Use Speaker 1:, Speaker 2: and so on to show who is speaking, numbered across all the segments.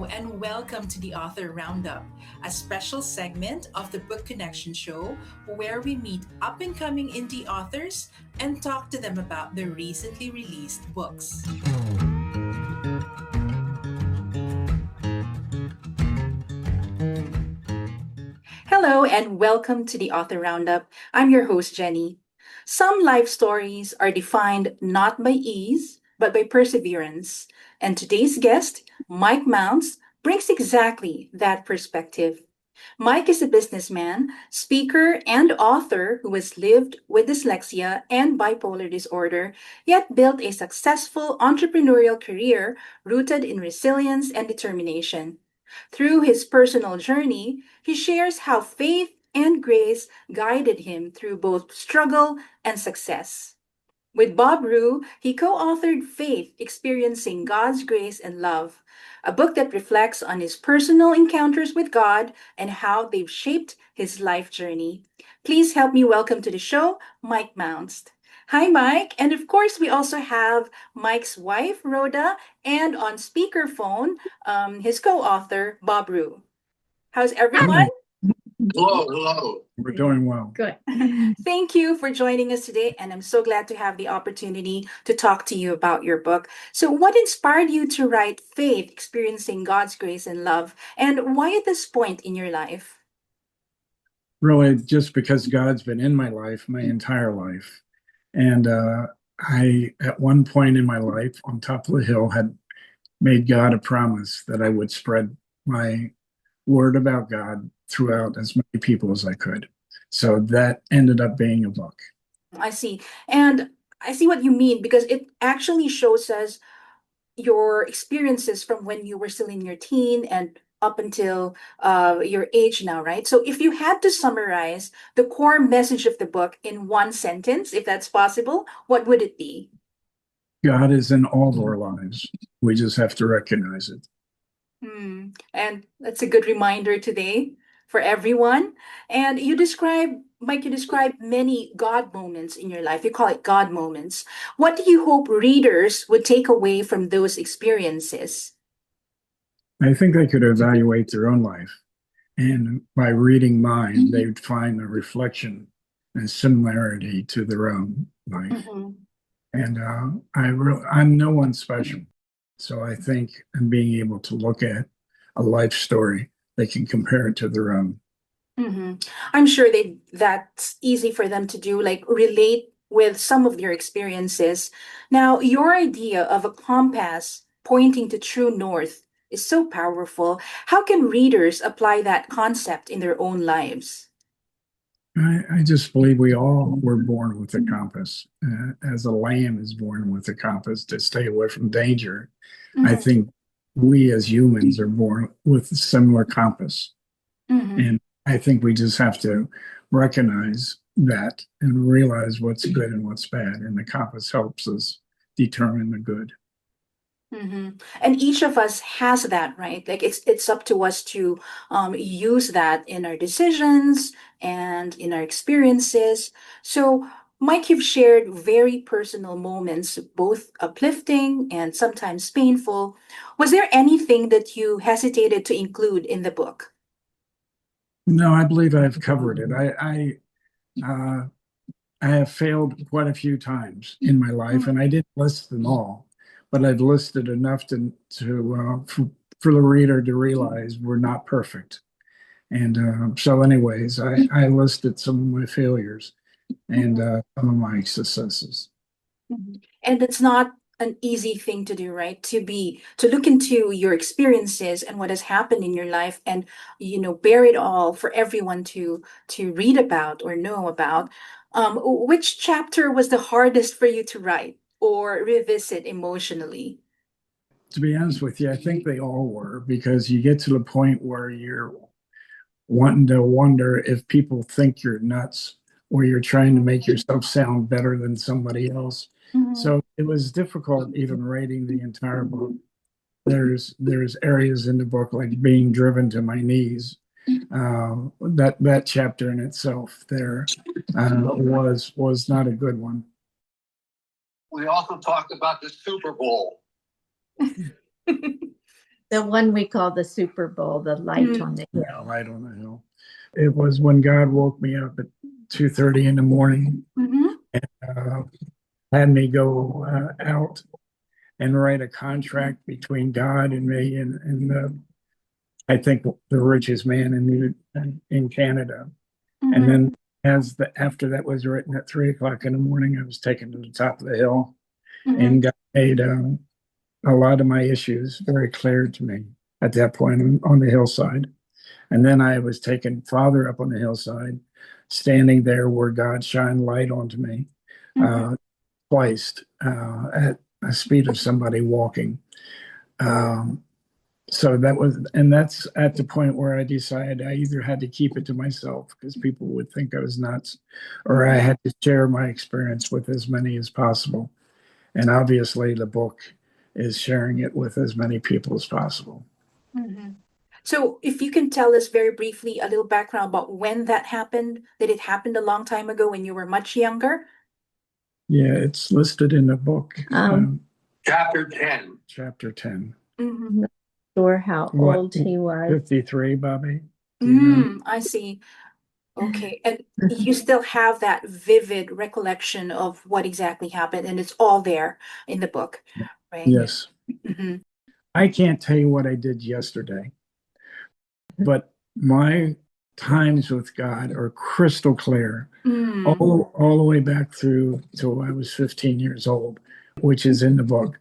Speaker 1: and welcome to the Author Roundup, a special segment of the Book Connection Show where we meet up and coming indie authors and talk to them about their recently released books. Hello, and welcome to the Author Roundup. I'm your host, Jenny. Some life stories are defined not by ease, but by perseverance. And today's guest, Mike Mountz, brings exactly that perspective. Mike is a businessman, speaker, and author who has lived with dyslexia and bipolar disorder, yet built a successful entrepreneurial career rooted in resilience and determination. Through his personal journey, he shares how faith and grace guided him through both struggle and success. With Bob Ruhe, he co authored Faith Experiencing God's Grace and Love, a book that reflects on his personal encounters with God and how they've shaped his life journey. Please help me welcome to the show Mike Mountz. Hi, Mike. And of course, we also have Mike's wife, Rhoda, and on speakerphone, his co author, Bob Ruhe. How's everyone?
Speaker 2: Hello. Hello, hello. We're doing well.
Speaker 3: Good.
Speaker 1: Thank you for joining us today, and I'm so glad to have the opportunity to talk to you about your book. So, what inspired you to write Faith, Experiencing God's Grace and Love, and why at this point in your life?
Speaker 2: Really, just because God's been in my life my entire life. And I, at one point in my life, on top of the hill, had made God a promise that I would spread my word about God throughout as many people as I could. So that ended up being a book.
Speaker 1: I see. And I see what you mean because it actually shows us your experiences from when you were still in your teen and up until your age now, right? So if you had to summarize the core message of the book in one sentence, if that's possible, what would it be?
Speaker 2: God is in all of our lives. We just have to recognize it.
Speaker 1: And that's a good reminder today for everyone. And Mike, you describe many God moments in your life. You call it God moments. What do you hope readers would take away from those experiences?
Speaker 2: I think they could evaluate their own life. And by reading mine, they would find a reflection and similarity to their own life.
Speaker 1: Mhm.
Speaker 2: And I'm no one special. So I think in being able to look at a life story, they can compare it to their own.
Speaker 1: I'm sure that's easy for them to do, like relate with some of your experiences. Now, your idea of a compass pointing to true north is so powerful. How can readers apply that concept in their own lives?
Speaker 2: I just believe we all were born with a compass. As a lamb is born with a compass to stay away from danger, I
Speaker 1: Mhm.
Speaker 2: think we as humans are born with a similar compass.
Speaker 1: Mhm.
Speaker 2: And I think we just have to recognize that and realize what's good and what's bad. And the compass helps us determine the good.
Speaker 1: And each of us has that, right? Like it's up to us to use that in our decisions and in our experiences. So, Mike, you've shared very personal moments, both uplifting and sometimes painful. Was there anything that you hesitated to include in the book?
Speaker 2: No, I believe I've covered it. I have failed quite a few times in my life, and I didn't list them all, but I've listed enough for the reader to realize we're not perfect. And so, anyways, I listed some of my failures and some of my successes.
Speaker 1: Mhm. And it's not an easy thing to do, right? To look into your experiences and what has happened in your life and bear it all for everyone to read about or know about. Which chapter was the hardest for you to write or revisit emotionally?
Speaker 2: To be honest with you, I think they all were because you get to the point where you're wanting to wonder if people think you're nuts or you're trying to make yourself sound better than somebody else.
Speaker 1: Mhm.
Speaker 2: So it was difficult even writing the entire book. There's areas in the book like being driven to my knees. That chapter in itself there was not a good one. We also talked about the Super Bowl.
Speaker 3: The one we call the Super Bowl, the light on the
Speaker 2: Yeah,
Speaker 3: hill.
Speaker 2: light on the hill. It was when God woke me up at 2:30 in the morning,
Speaker 1: Mm-hmm.
Speaker 2: uh, had me go out and write a contract between God and me and I think the richest man in Canada. And
Speaker 1: Mm-hmm.
Speaker 2: then after that was written at 3 o'clock in the morning, I was taken to the top of the hill
Speaker 1: Mm-hmm.
Speaker 2: and God made a lot of my issues very clear to me at that point on the hillside. And then I was taken farther up on the hillside, standing there where God shined light onto me
Speaker 1: Mm-hmm.
Speaker 2: uh, twice at a speed of somebody walking. Um, so that's at the point where I decided I either had to keep it to myself because people would think I was nuts, or I had to share my experience with as many as possible. And obviously, the book is sharing it with as many people as possible.
Speaker 1: Mm-hmm. So, if you can tell us very briefly a little background about when that happened, that it happened a long time ago when you were much younger?
Speaker 2: Yeah, it's listed in the book,
Speaker 4: Chapter 10.
Speaker 2: chapter 10.
Speaker 1: Mm-hmm.
Speaker 3: I'm not sure how
Speaker 2: What,
Speaker 3: old he was.
Speaker 2: 53, Bobby? Do you know?
Speaker 1: I see. Okay. And you still have that vivid recollection of what exactly happened, and it's all there in the book, right?
Speaker 2: Yes.
Speaker 1: Mm-hmm.
Speaker 2: I can't tell you what I did yesterday, but my times with God are crystal clear,
Speaker 1: Mm.
Speaker 2: all the way back through till I was 15 years old, which is in the book.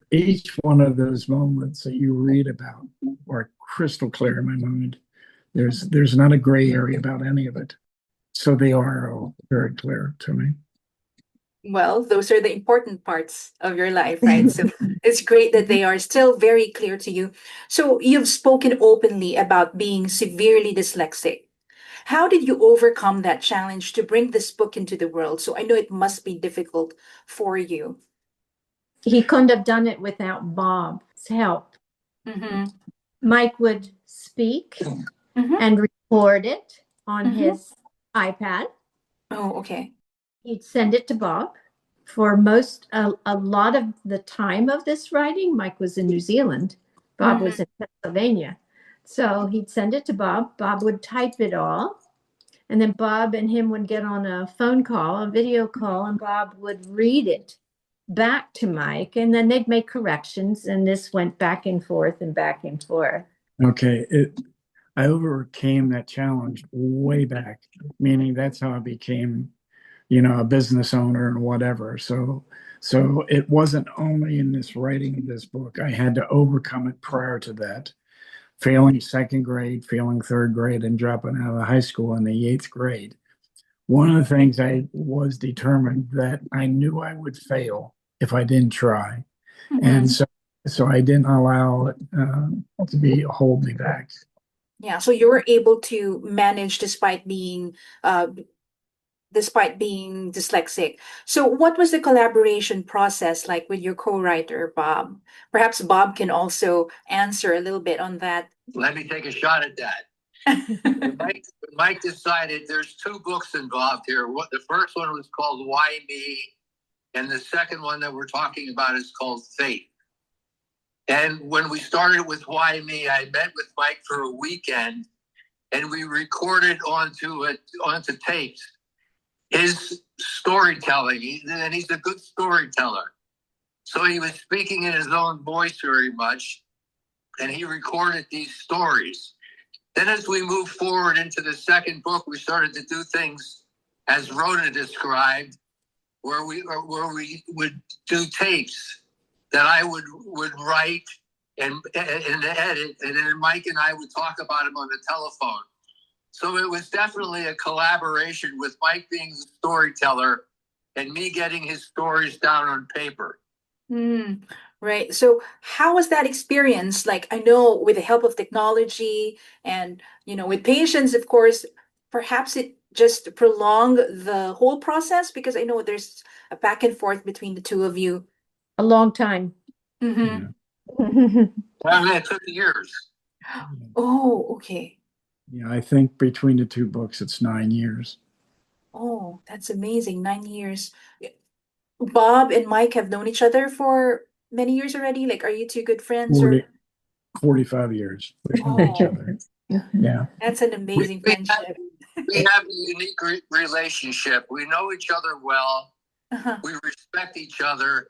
Speaker 2: Each one of those moments that you read about are crystal clear in my mind. There's not a gray area about any of it. So they are all very clear to me.
Speaker 1: Well, those are the important parts of your life, right? So it's great that they are still very clear to you. So you've spoken openly about being severely dyslexic. How did you overcome that challenge to bring this book into the world? So I know it must be difficult for you.
Speaker 3: He couldn't have done it without Bob's help.
Speaker 1: Mm-hmm.
Speaker 3: Mike would speak
Speaker 1: Mm-hmm.
Speaker 3: and record it on
Speaker 1: Mm-hmm.
Speaker 3: his iPad.
Speaker 1: Oh, okay.
Speaker 3: He'd send it to Bob. For a lot of the time of this writing, Mike was in New Zealand. Bob
Speaker 1: Mm-hmm.
Speaker 3: was in Pennsylvania. So he'd send it to Bob. Bob would type it all. And then Bob and him would get on a phone call, a video call, and Bob would read it back to Mike. And then they'd make corrections. And this went back and forth and back and forth.
Speaker 2: Okay, I overcame that challenge way back, meaning that's how I became, a business owner and whatever. So it wasn't only in this writing of this book. I had to overcome it prior to that, failing second grade, failing third grade, and dropping out of high school in the eighth grade. One of the things I was determined that I knew I would fail if I didn't try.
Speaker 1: Mm-hmm.
Speaker 2: And so I didn't allow it to be hold me back.
Speaker 1: Yeah, so you were able to manage uh, despite being dyslexic. So what was the collaboration process like with your co-writer, Bob? Perhaps Bob can also answer a little bit on that.
Speaker 4: Let me take a shot at that. Mike decided there's two books involved here. The first one was called Why Me? And the second one that we're talking about is called Faith. And when we started with Why Me, I met with Mike for a weekend and we recorded onto tapes his storytelling. And he's a good storyteller. So he was speaking in his own voice very much, and he recorded these stories. Then as we moved forward into the second book, we started to do things as Rhoda described, where we would do tapes that I would write and edit, and then Mike and I would talk about them on the telephone. So it was definitely a collaboration with Mike being the storyteller and me getting his stories down on paper.
Speaker 1: Right. So how was that experience? Like, I know with the help of technology and, with patience, of course, perhaps it just prolonged the whole process because I know there's a back and forth between the two of you.
Speaker 3: A long time.
Speaker 1: Mm-hmm.
Speaker 4: I mean, it took years.
Speaker 1: Oh, okay.
Speaker 2: Yeah, I think between the two books, it's 9 years.
Speaker 1: Oh, that's amazing. 9 years. Bob and Mike have known each other for many years already. Like, are you two good friends or?
Speaker 2: 40, 45 years we've known each
Speaker 1: Oh,
Speaker 2: other. Yeah.
Speaker 1: that's an amazing
Speaker 4: We have,
Speaker 1: friendship.
Speaker 4: we have a unique relationship. We know each other well.
Speaker 1: Uh-huh.
Speaker 4: We respect each other.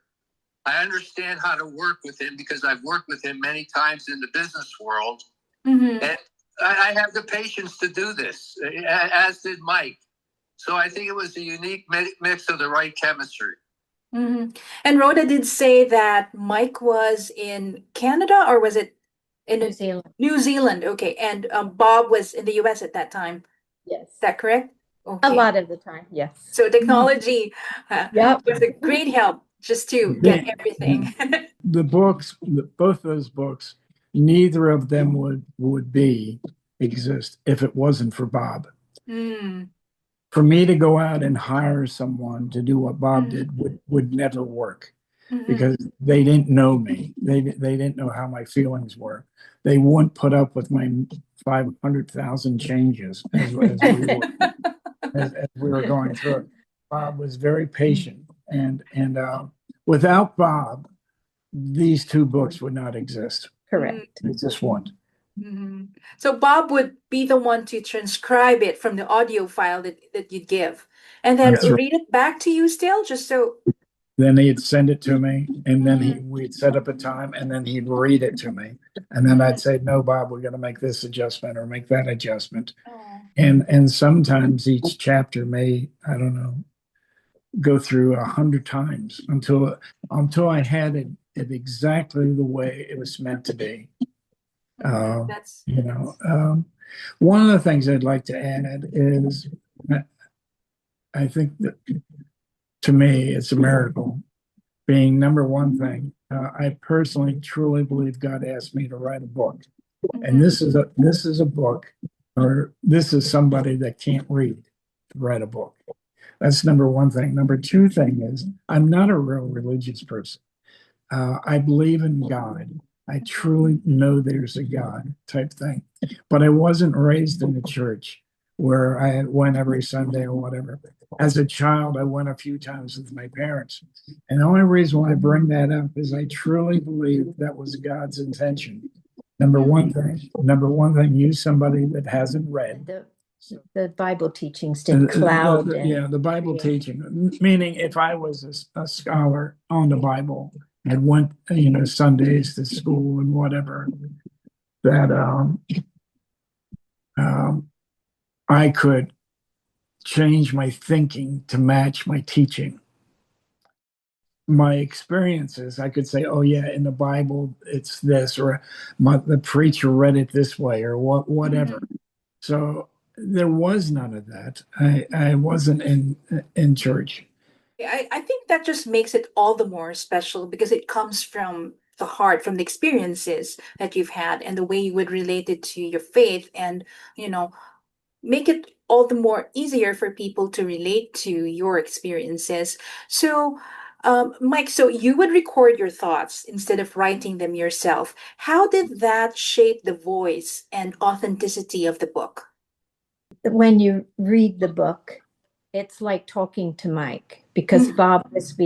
Speaker 4: I understand how to work with him because I've worked with him many times in the business world.
Speaker 1: Mm-hmm.
Speaker 4: And I have the patience to do this, as did Mike. So I think it was a unique mix of the right chemistry.
Speaker 1: Mm-hmm. And Rhoda did say that Mike was in Canada, or was it in
Speaker 3: New Zealand.
Speaker 1: New Zealand? Okay, and Bob was in the US at that time.
Speaker 3: Yes.
Speaker 1: Is that correct?
Speaker 3: A
Speaker 1: Okay.
Speaker 3: lot of the time, yes.
Speaker 1: So technology
Speaker 3: Yep.
Speaker 1: was a great help just to get everything.
Speaker 2: The books, both those books, neither of them would exist if it wasn't for Bob.
Speaker 1: Mm.
Speaker 2: For me to go out and hire someone to do what Bob
Speaker 1: Mm.
Speaker 2: did would never work
Speaker 1: Mhm.
Speaker 2: because they didn't know me. They didn't know how my feelings were. They wouldn't put up with my 500,000 changes as we were going through it. Bob was very patient, and without Bob, these two books would not exist.
Speaker 3: Correct.
Speaker 2: They just won't.
Speaker 1: Mm-hmm. So Bob would be the one to transcribe it from the audio file that you'd give, and then
Speaker 2: That's right.
Speaker 1: read it back to you still, just so.
Speaker 2: Then he'd send it to me, and then
Speaker 1: Mhm.
Speaker 2: we'd set up a time, and then he'd read it to me, and then I'd say, "No, Bob, we're going to make this adjustment or make that adjustment."
Speaker 1: Oh.
Speaker 2: And sometimes each chapter may, I don't know, go through 100 times until I had it exactly the way it was meant to be.
Speaker 1: That's
Speaker 2: One of the things I'd like to add is I think that to me, it's a miracle. Being number one thing, I personally truly believe God asked me to write a book, and this is a book, or this is somebody that can't read to write a book. That's number one thing. Number two thing is I'm not a real religious person. I believe in God. I truly know there's a God type thing, but I wasn't raised in the church where I went every Sunday or whatever. As a child, I went a few times with my parents. And the only reason why I bring that up is I truly believe that was God's intention. Number one thing, use somebody that hasn't read.
Speaker 3: The Bible teachings did cloud.
Speaker 2: The Bible teaching, meaning if I was a scholar on the Bible and went, Sundays to school and whatever, that I could change my thinking to match my teaching. My experiences, I could say, oh yeah, in the Bible it's this, or the preacher read it this way, or whatever. So there was none of that. I wasn't in church.
Speaker 1: I think that just makes it all the more special because it comes from the heart, from the experiences that you've had and the way you would relate it to your faith, and you know make it all the more easier for people to relate to your experiences. So, Mike, so you would record your thoughts instead of writing them yourself. How did that shape the voice and authenticity of the book?
Speaker 3: When you read the book, it's like talking to Mike because Bob was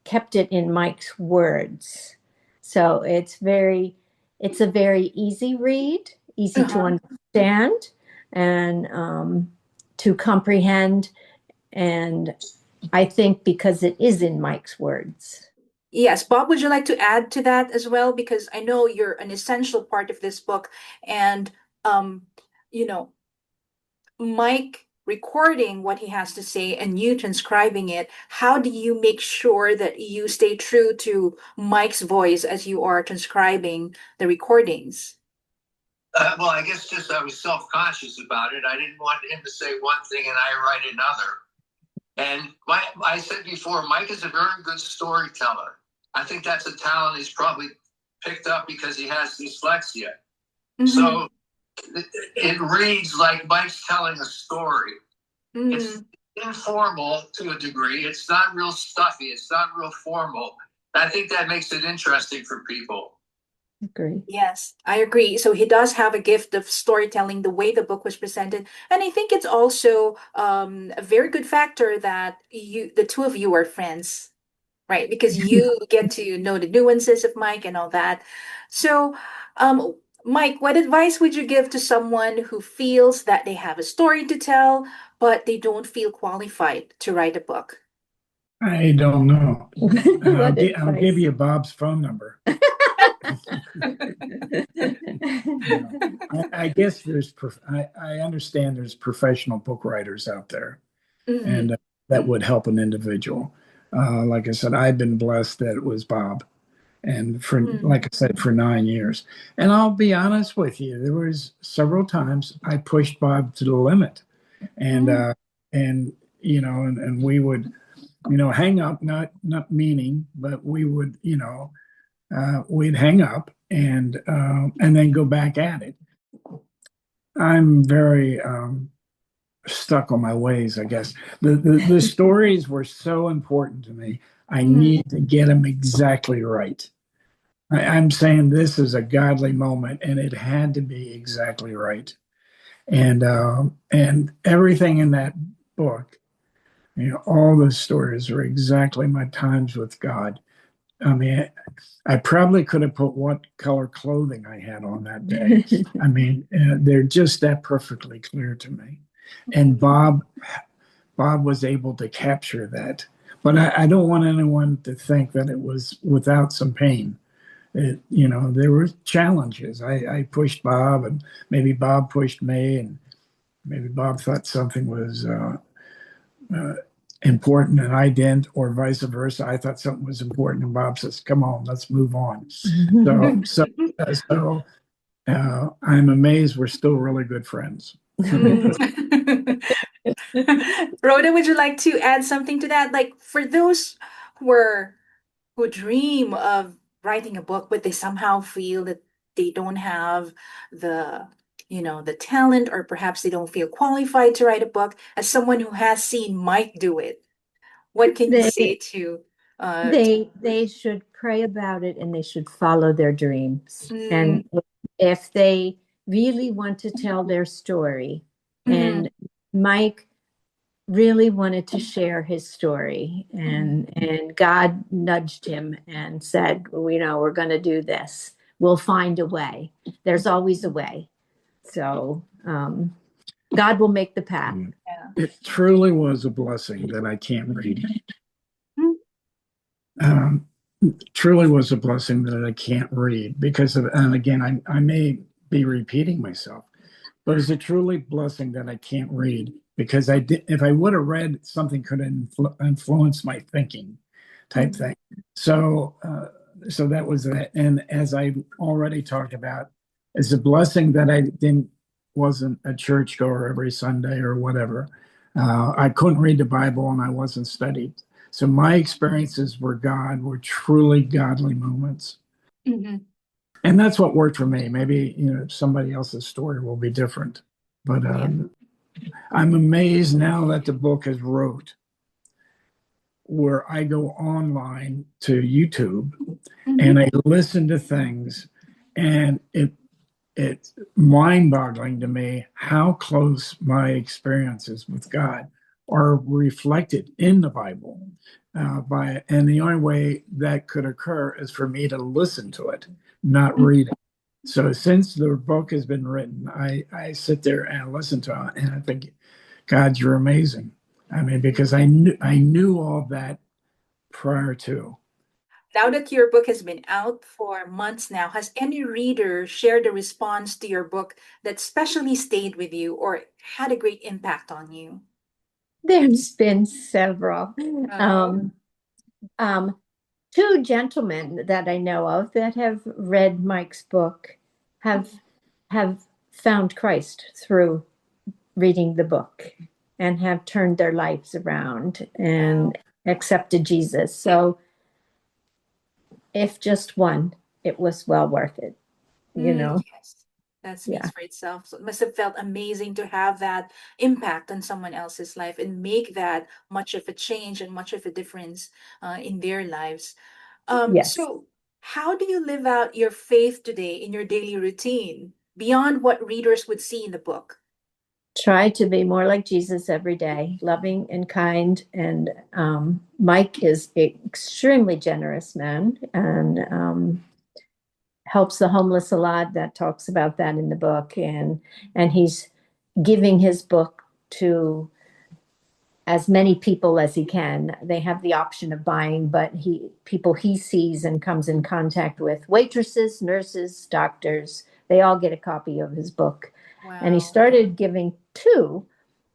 Speaker 3: kept it in Mike's words. So it's a very easy read, easy to understand and to comprehend. And I think because it is in Mike's words.
Speaker 1: Yes, Bob, would you like to add to that as well? Because I know you're an essential part of this book, and you know, Mike recording what he has to say and you transcribing it. How do you make sure that you stay true to Mike's voice as you are transcribing the recordings?
Speaker 4: Well, I guess just I was self-conscious about it. I didn't want him to say one thing and I write another. And I said before, Mike is a very good storyteller. I think that's a talent he's probably picked up because he has dyslexia. So it reads like Mike's telling a story. It's informal to a degree. It's not real stuffy. It's not real formal. I think that makes it interesting for people.
Speaker 3: Agree.
Speaker 1: Yes, I agree. So he does have a gift of storytelling, the way the book was presented. And I think it's also a very good factor that the two of you are friends. right? Because you get to know the nuances of Mike and all that. So, Mike, what advice would you give to someone who feels that they have a story to tell, but they don't feel qualified to write a book?
Speaker 2: I don't know.
Speaker 3: What
Speaker 2: I'll give
Speaker 3: advice?
Speaker 2: you Bob's phone number. I guess I understand there's professional book writers out there, and
Speaker 1: Mhm.
Speaker 2: that would help an individual. Like I said, I've been blessed that it was Bob, and
Speaker 1: Mm.
Speaker 2: like I said, for 9 years. And I'll be honest with you, there was several times I pushed Bob to the limit, and
Speaker 1: Mm.
Speaker 2: and and we would hang up, not meaning, but we would we'd hang up and then go back at it. I'm very stuck on my ways, I guess. The stories were so important to me. I
Speaker 1: Mm.
Speaker 2: need to get them exactly right. I'm saying this is a godly moment, and it had to be exactly right. And everything in that book, all the stories are exactly my times with God. I mean, I probably could have put what color clothing I had on that day. I mean, they're just that perfectly clear to me. And Bob was able to capture that. But I don't want anyone to think that it was without some pain. There were challenges. I pushed Bob, and maybe Bob pushed me, and maybe Bob thought something was uh, important and I didn't, or vice versa. I thought something was important, and Bob says, "Come on, let's move on." So, so, I'm amazed we're still really good friends. Let me put it.
Speaker 1: Mm. Rhoda, would you like to add something to that? Like for those who are who dream of writing a book, but they somehow feel that they don't have the, the talent, or perhaps they don't feel qualified to write a book. As someone who has seen Mike do it, what can you say
Speaker 3: They
Speaker 1: to, to
Speaker 3: they should pray about it and they should follow their dreams.
Speaker 1: mm,
Speaker 3: And if they really want to tell their story,
Speaker 1: mhm,
Speaker 3: and Mike really wanted to share his story,
Speaker 1: mhm.
Speaker 3: and God nudged him and said, we're going to do this. We'll find a way. There's always a way. So God will make the path.
Speaker 1: Yeah.
Speaker 2: It truly was a blessing that I can't read.
Speaker 1: Mm.
Speaker 2: Um, Truly was a blessing that I can't read because of, and again, I may be repeating myself, but it's a truly blessing that I can't read because I did, if I would have read, something could influence my thinking type
Speaker 1: Mhm.
Speaker 2: thing. So that was that. And as I already talked about, it's a blessing that I didn't wasn't a churchgoer every Sunday or whatever. I couldn't read the Bible and I wasn't studied. So my experiences were truly godly moments.
Speaker 1: Mhm.
Speaker 2: And that's what worked for me. Maybe, somebody else's story will be different. But
Speaker 1: Yeah.
Speaker 2: I'm amazed now that the book has wrote where I go online to YouTube and
Speaker 1: Mhm.
Speaker 2: I listen to things, and it's mind-boggling to me how close my experiences with God are reflected in the Bible. And the only way that could occur is for me to listen to it, not
Speaker 1: Mhm.
Speaker 2: read it. So since the book has been written, I sit there and listen to it, and I think, God, you're amazing. I mean, because I knew all that prior to.
Speaker 1: Now that your book has been out for months now, has any reader shared a response to your book that specially stayed with you or had a great impact on you?
Speaker 3: There's been several.
Speaker 1: Oh.
Speaker 3: Um, um, Two gentlemen that I know of that have read Mike's book have have found Christ through reading the book and have turned their lives around
Speaker 1: Wow.
Speaker 3: and accepted Jesus. So if just one, it was well worth it, you know.
Speaker 1: Yes, that speaks
Speaker 3: Yeah.
Speaker 1: for itself. So it must have felt amazing to have that impact on someone else's life and make that much of a change and much of a difference in their lives.
Speaker 3: Yes.
Speaker 1: So, how do you live out your faith today in your daily routine beyond what readers would see in the book?
Speaker 3: Try to be more like Jesus every day, loving and kind. And Mike is an extremely generous man and helps the homeless a lot. That talks about that in the book. And he's giving his book to as many people as he can. They have the option of buying, but people he sees and comes in contact with, waitresses, nurses, doctors, they all get a copy of his book. And he
Speaker 1: Wow.
Speaker 3: started giving two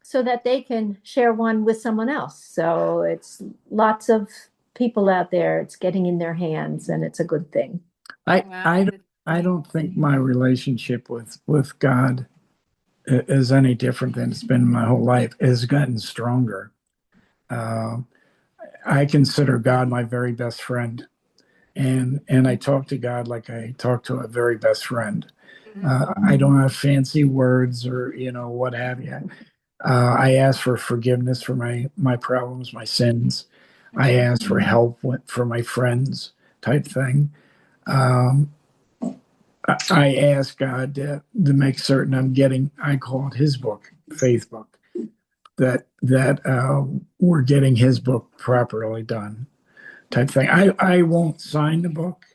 Speaker 3: so that they can share one with someone else. So it's lots of people out there. It's getting in their hands, and it's a good thing.
Speaker 2: I
Speaker 1: Wow.
Speaker 2: I don't I don't think my relationship with God is any different than it's been my whole life. It has gotten stronger. Uh, I consider God my very best friend, and I talk to God like I talk to a very best friend. I don't have fancy words or what have you. I ask for forgiveness for my problems, my sins. I ask for help for my friends, type thing. Um, I ask God to make certain I'm getting. I call it His book, Faith book. That we're getting His book properly done, type thing. I won't sign the book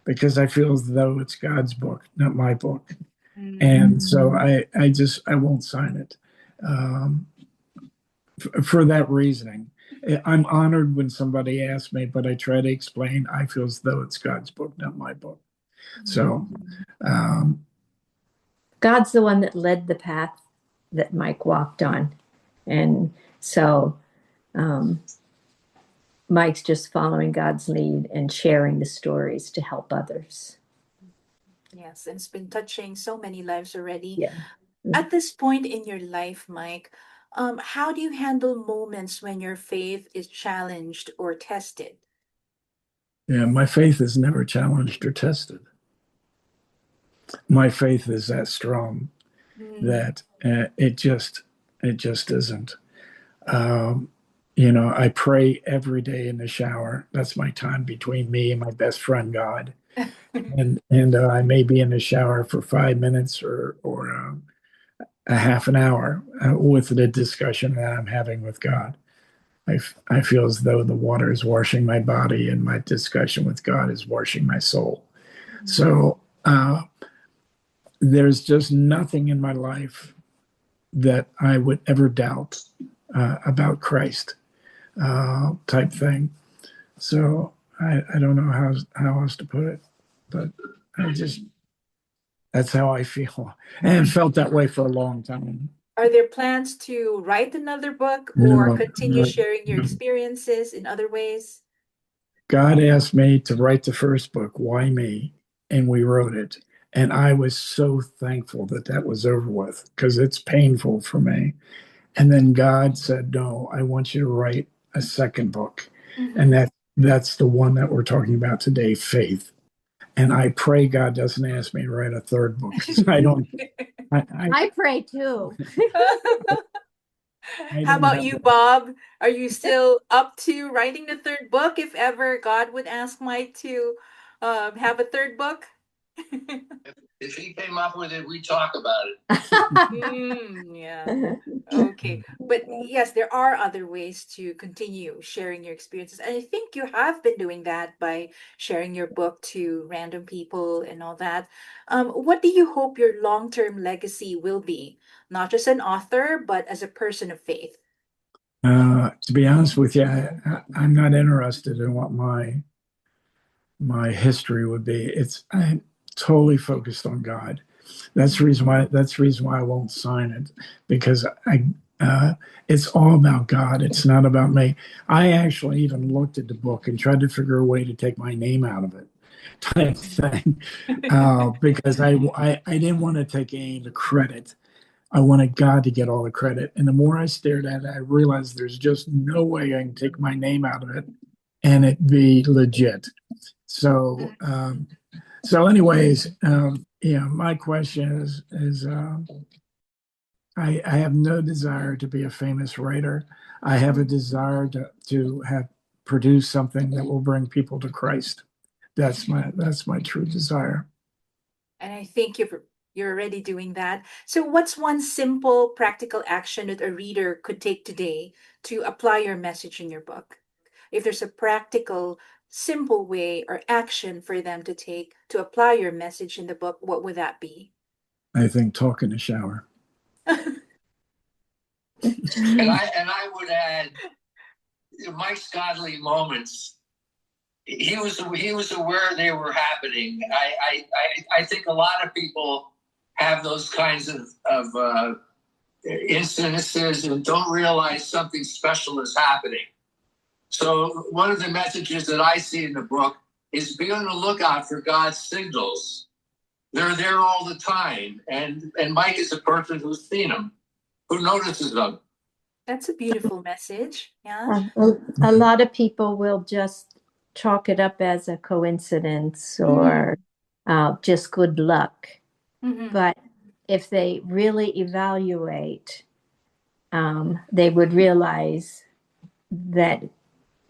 Speaker 2: because I feel as though it's God's book, not my book. And so I won't sign it for that reasoning. I'm honored when somebody asks me, but I try to explain. I feel as though it's God's book, not my book. So
Speaker 3: God's the one that led the path that Mike walked on. And so Mike's just following God's lead and sharing the stories to help others.
Speaker 1: Yes, and it's been touching so many lives already.
Speaker 3: Yeah.
Speaker 1: At this point in your life, Mike, how do you handle moments when your faith is challenged or tested?
Speaker 2: yeah, my faith is never challenged or tested. My faith is that strong that it just isn't. I pray every day in the shower. That's my time between me and my best friend God. And I may be in the shower for 5 minutes or a half an hour with the discussion that I'm having with God. I feel as though the water is washing my body and my discussion with God is washing my soul. So there's just nothing in my life that I would ever doubt about Christ, type thing. So I don't know how else to put it, but that's how I feel, and felt that way for a long time.
Speaker 1: Are there plans to write another book or
Speaker 2: No,
Speaker 1: continue
Speaker 2: no,
Speaker 1: sharing your
Speaker 2: no.
Speaker 1: experiences in other ways?
Speaker 2: God asked me to write the first book, Why Me? And we wrote it. And I was so thankful that that was over with because it's painful for me. And then God said, No, I want you to write a second book. And that's the one that we're talking about today, Faith. And I pray God doesn't ask me to write a third book. I don't,
Speaker 3: I pray too.
Speaker 2: I
Speaker 1: How
Speaker 2: don't
Speaker 1: about
Speaker 2: have,
Speaker 1: you, Bob? Are you still up to writing the third book if ever God would ask Mike to have a third book?
Speaker 4: If he came up with it, we talk about it.
Speaker 1: Yeah. Okay. But yes, there are other ways to continue sharing your experiences. And I think you have been doing that by sharing your book to random people and all that. What do you hope your long-term legacy will be? Not just an author, but as a person of faith.
Speaker 2: to be honest with you, I'm not interested in what my history would be. I'm totally focused on God. That's the reason why. That's the reason why I won't sign it because it's all about God. It's not about me. I actually even looked at the book and tried to figure a way to take my name out of it, type thing, because I didn't want to take any of the credit. I wanted God to get all the credit. And the more I stared at it, I realized there's just no way I can take my name out of it and it be legit. So, anyways, my question is I have no desire to be a famous writer. I have a desire to have produce something that will bring people to Christ. That's my true desire.
Speaker 1: And I think You're already doing that. So, what's one simple, practical action that a reader could take today to apply your message in your book? If there's a practical, simple way or action for them to take to apply your message in the book, what would that be?
Speaker 2: I think talk in the shower.
Speaker 4: And I would add Mike's godly moments. He was aware they were happening. I think a lot of people have those kinds of instances and don't realize something special is happening. So one of the messages that I see in the book is be on the lookout for God's signals. They're there all the time, and Mike is a person who's seen them, who notices them.
Speaker 1: That's a beautiful message. Yeah.
Speaker 3: A lot of people will just chalk it up as a coincidence or just good luck.
Speaker 1: Mhm.
Speaker 3: But if they really evaluate, they would realize that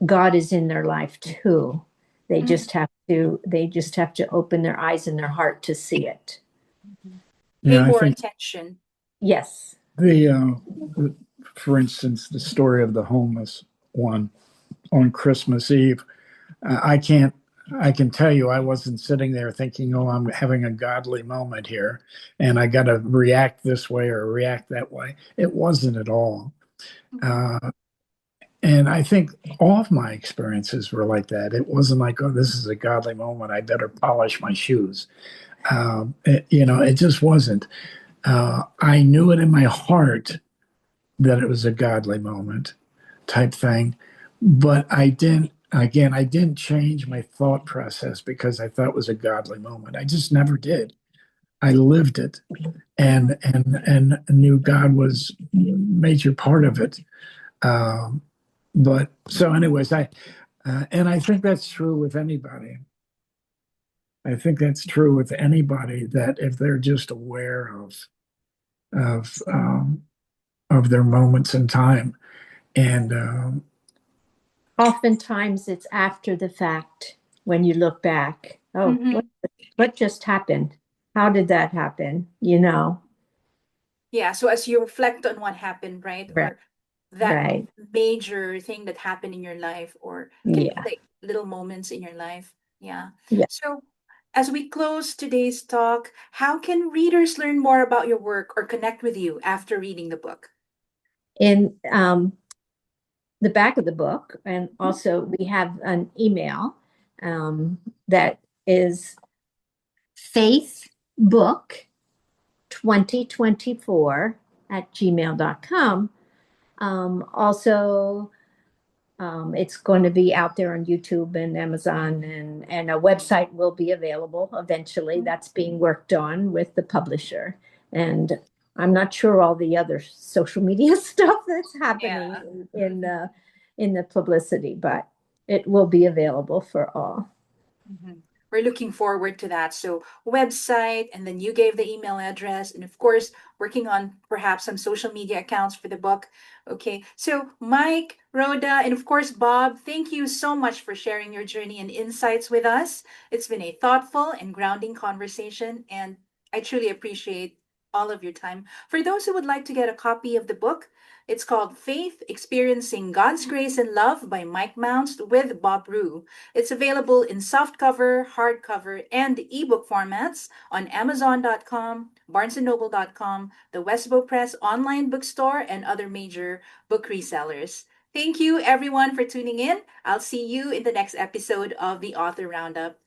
Speaker 3: God is in their life too. They just have to open their eyes and their heart to see it.
Speaker 1: Pay
Speaker 2: Yeah, I
Speaker 1: more
Speaker 2: think
Speaker 1: attention.
Speaker 3: Yes.
Speaker 2: for instance, the story of the homeless one on Christmas Eve. I can't. I can tell you, I wasn't sitting there thinking, "Oh, I'm having a godly moment here, and I got to react this way or react that way." It wasn't at all. Uh, and I think all of my experiences were like that. It wasn't like, "Oh, this is a godly moment. I better polish my shoes." It just wasn't. I knew it in my heart that it was a godly moment type thing. But I didn't change my thought process because I thought it was a godly moment. I just never did. I lived it and knew God was a major part of it. Um, but so anyways, and I think that's true with anybody. I think that's true with anybody that if they're just aware of um, of their moments in time and
Speaker 3: Oftentimes it's after the fact when you look back. Oh,
Speaker 1: Mhm.
Speaker 3: what just happened? How did that happen?
Speaker 1: Yeah, so as you reflect on what happened, right?
Speaker 3: Right.
Speaker 1: Or that
Speaker 3: Right.
Speaker 1: major thing that happened in your life, or can be
Speaker 3: Yeah.
Speaker 1: like little moments in your life. Yeah.
Speaker 3: Yeah.
Speaker 1: So as we close today's talk, how can readers learn more about your work or connect with you after reading the book?
Speaker 3: In the back of the book, and also we have an email that is faithbook2024@gmail.com. Also, it's going to be out there on YouTube and Amazon, and a website will be available eventually. That's being worked on with the publisher. And I'm not sure all the other social media stuff that's happening
Speaker 1: Yeah.
Speaker 3: in the publicity, but it will be available for all.
Speaker 1: Mhm. We're looking forward to that. So, website, and then you gave the email address, and of course, working on perhaps some social media accounts for the book. Okay. So, Mike, Rhoda, and of course, Bob, thank you so much for sharing your journey and insights with us. It's been a thoughtful and grounding conversation, and I truly appreciate all of your time. For those who would like to get a copy of the book, it's called Faith Experiencing God's Grace and Love by Mike Mountz with Bob Ruhe. It's available in softcover, hardcover, and ebook formats on Amazon.com, BarnesandNoble.com, the Westbow Press online bookstore, and other major book resellers. Thank you, everyone, for tuning in. I'll see you in the next episode of the Author Roundup.